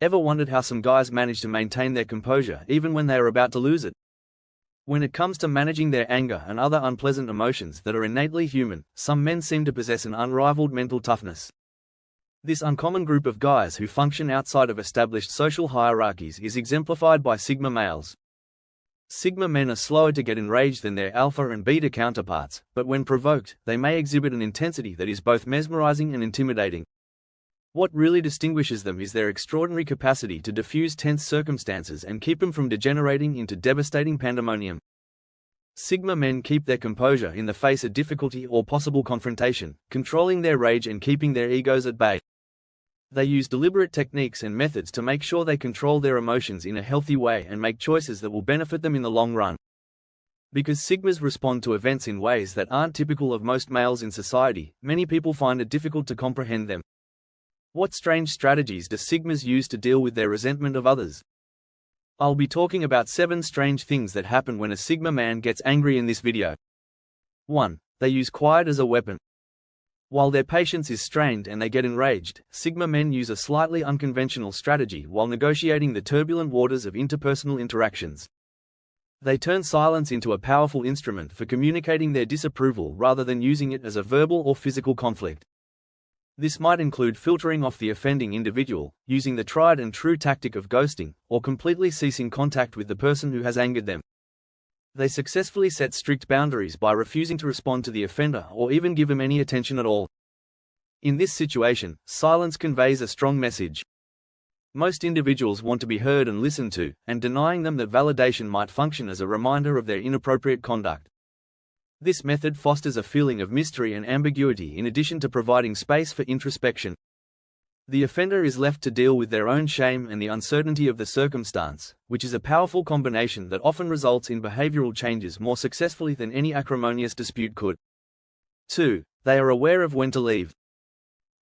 Ever wondered how some guys manage to maintain their composure even when they are about to lose it? When it comes to managing their anger and other unpleasant emotions that are innately human, some men seem to possess an unrivaled mental toughness. This uncommon group of guys who function outside of established social hierarchies is exemplified by Sigma males. Sigma men are slower to get enraged than their alpha and beta counterparts, but when provoked, they may exhibit an intensity that is both mesmerizing and intimidating. What really distinguishes them is their extraordinary capacity to diffuse tense circumstances and keep them from degenerating into devastating pandemonium. Sigma men keep their composure in the face of difficulty or possible confrontation, controlling their rage and keeping their egos at bay. They use deliberate techniques and methods to make sure they control their emotions in a healthy way and make choices that will benefit them in the long run. Because Sigmas respond to events in ways that aren't typical of most males in society, many people find it difficult to comprehend them. What strange strategies do Sigmas use to deal with their resentment of others? I'll be talking about 7 strange things that happen when a Sigma man gets angry in this video. 1. They use quiet as a weapon. While their patience is strained and they get enraged, Sigma men use a slightly unconventional strategy while negotiating the turbulent waters of interpersonal interactions. They turn silence into a powerful instrument for communicating their disapproval rather than using it as a verbal or physical conflict. This might include filtering off the offending individual, using the tried and true tactic of ghosting, or completely ceasing contact with the person who has angered them. They successfully set strict boundaries by refusing to respond to the offender or even give him any attention at all. In this situation, silence conveys a strong message. Most individuals want to be heard and listened to, and denying them that validation might function as a reminder of their inappropriate conduct. This method fosters a feeling of mystery and ambiguity in addition to providing space for introspection. The offender is left to deal with their own shame and the uncertainty of the circumstance, which is a powerful combination that often results in behavioral changes more successfully than any acrimonious dispute could. 2. They are aware of when to leave.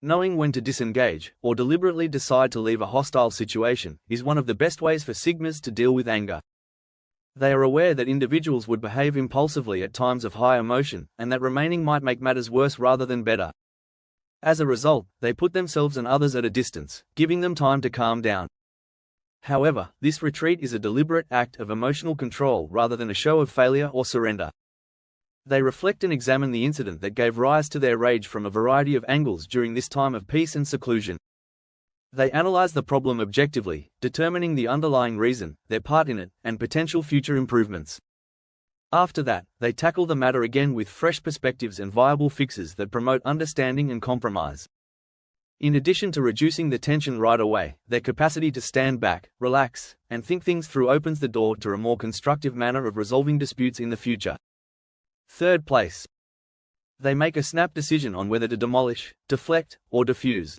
Knowing when to disengage, or deliberately decide to leave a hostile situation, is one of the best ways for Sigmas to deal with anger. They are aware that individuals would behave impulsively at times of high emotion, and that remaining might make matters worse rather than better. As a result, they put themselves and others at a distance, giving them time to calm down. However, this retreat is a deliberate act of emotional control rather than a show of failure or surrender. They reflect and examine the incident that gave rise to their rage from a variety of angles during this time of peace and seclusion. They analyze the problem objectively, determining the underlying reason, their part in it, and potential future improvements. After that, they tackle the matter again with fresh perspectives and viable fixes that promote understanding and compromise. In addition to reducing the tension right away, their capacity to stand back, relax, and think things through opens the door to a more constructive manner of resolving disputes in the future. 3rd place. They make a snap decision on whether to demolish, deflect, or diffuse.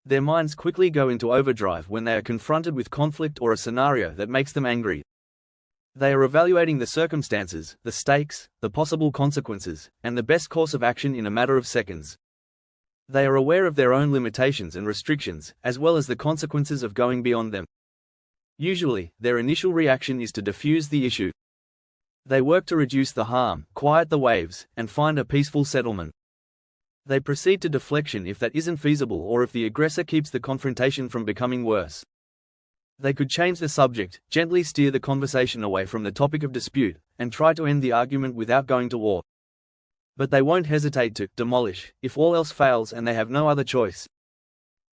Their minds quickly go into overdrive when they are confronted with conflict or a scenario that makes them angry. They are evaluating the circumstances, the stakes, the possible consequences, and the best course of action in a matter of seconds. They are aware of their own limitations and restrictions, as well as the consequences of going beyond them. Usually, their initial reaction is to diffuse the issue. They work to reduce the harm, quiet the waves, and find a peaceful settlement. They proceed to deflection if that isn't feasible or if the aggressor keeps the confrontation from becoming worse. They could change the subject, gently steer the conversation away from the topic of dispute, and try to end the argument without going to war. But they won't hesitate to demolish if all else fails and they have no other choice.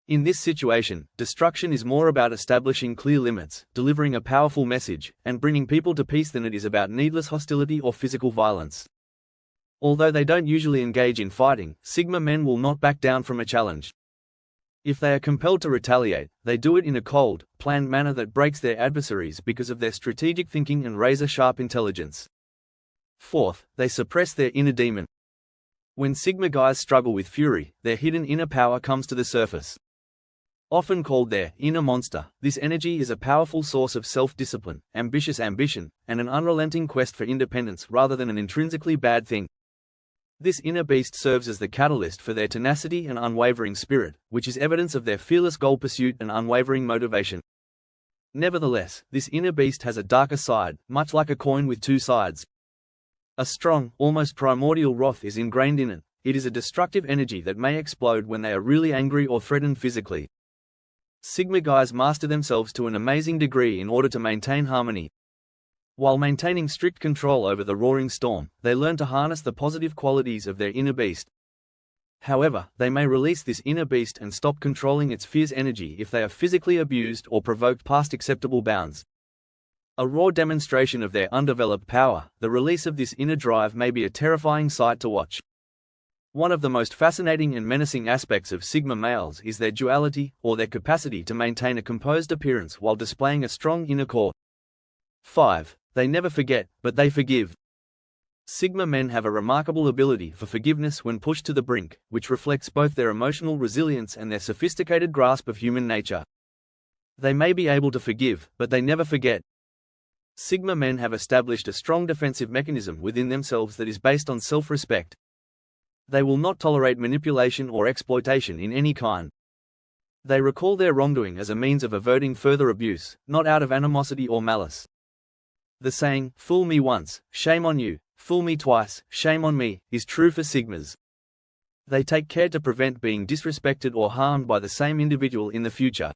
In this situation, destruction is more about establishing clear limits, delivering a powerful message, and bringing people to peace than it is about needless hostility or physical violence. Although they don't usually engage in fighting, Sigma men will not back down from a challenge. If they are compelled to retaliate, they do it in a cold, planned manner that breaks their adversaries because of their strategic thinking and razor-sharp intelligence. 4th, they suppress their inner demon. When Sigma guys struggle with fury, their hidden inner power comes to the surface. Often called their inner monster, this energy is a powerful source of self-discipline, ambitious ambition, and an unrelenting quest for independence rather than an intrinsically bad thing. This inner beast serves as the catalyst for their tenacity and unwavering spirit, which is evidence of their fearless goal pursuit and unwavering motivation. Nevertheless, this inner beast has a darker side, much like a coin with 2 sides. A strong, almost primordial wrath is ingrained in it. It is a destructive energy that may explode when they are really angry or threatened physically. Sigma guys master themselves to an amazing degree in order to maintain harmony. While maintaining strict control over the roaring storm, they learn to harness the positive qualities of their inner beast. However, they may release this inner beast and stop controlling its fierce energy if they are physically abused or provoked past acceptable bounds. A raw demonstration of their undeveloped power, the release of this inner drive may be a terrifying sight to watch. One of the most fascinating and menacing aspects of Sigma males is their duality, or their capacity to maintain a composed appearance while displaying a strong inner core. 5. They never forget, but they forgive. Sigma men have a remarkable ability for forgiveness when pushed to the brink, which reflects both their emotional resilience and their sophisticated grasp of human nature. They may be able to forgive, but they never forget. Sigma men have established a strong defensive mechanism within themselves that is based on self-respect. They will not tolerate manipulation or exploitation in any kind. They recall their wrongdoing as a means of averting further abuse, not out of animosity or malice. The saying, "Fool me once, shame on you, fool me twice, shame on me," is true for Sigmas. They take care to prevent being disrespected or harmed by the same individual in the future.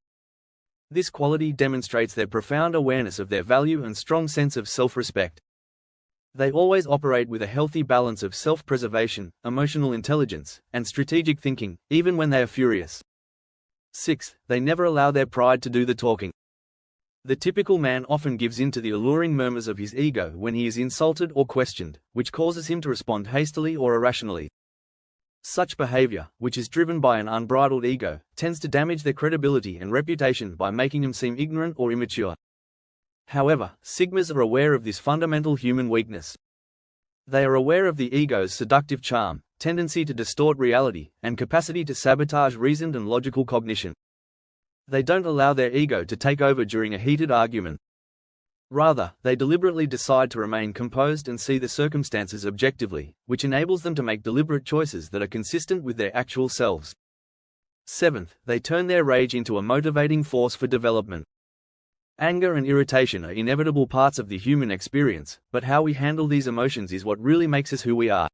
This quality demonstrates their profound awareness of their value and strong sense of self-respect. They always operate with a healthy balance of self-preservation, emotional intelligence, and strategic thinking, even when they are furious. 6. They never allow their pride to do the talking. The typical man often gives in to the alluring murmurs of his ego when he is insulted or questioned, which causes him to respond hastily or irrationally. Such behavior, which is driven by an unbridled ego, tends to damage their credibility and reputation by making them seem ignorant or immature. However, Sigmas are aware of this fundamental human weakness. They are aware of the ego's seductive charm, tendency to distort reality, and capacity to sabotage reasoned and logical cognition. They don't allow their ego to take over during a heated argument. Rather, they deliberately decide to remain composed and see the circumstances objectively, which enables them to make deliberate choices that are consistent with their actual selves. 7th, they turn their rage into a motivating force for development. Anger and irritation are inevitable parts of the human experience, but how we handle these emotions is what really makes us who we are.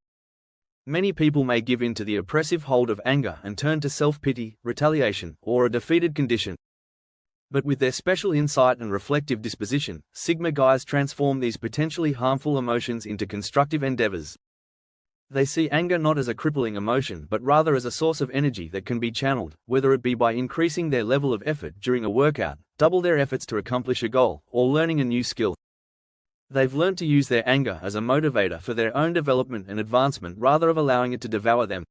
Many people may give in to the oppressive hold of anger and turn to self-pity, retaliation, or a defeated condition. But with their special insight and reflective disposition, Sigma guys transform these potentially harmful emotions into constructive endeavors. They see anger not as a crippling emotion but rather as a source of energy that can be channeled, whether it be by increasing their level of effort during a workout, double their efforts to accomplish a goal, or learning a new skill. They've learned to use their anger as a motivator for their own development and advancement rather than allowing it to devour them.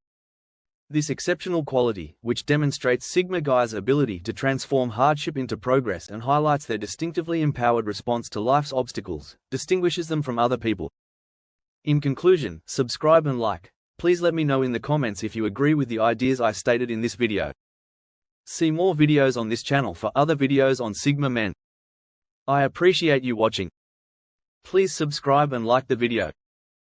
This exceptional quality, which demonstrates Sigma guys' ability to transform hardship into progress and highlights their distinctively empowered response to life's obstacles, distinguishes them from other people. In conclusion, subscribe and like. Please let me know in the comments if you agree with the ideas I stated in this video. See more videos on this channel for other videos on Sigma men. I appreciate you watching. Please subscribe and like the video.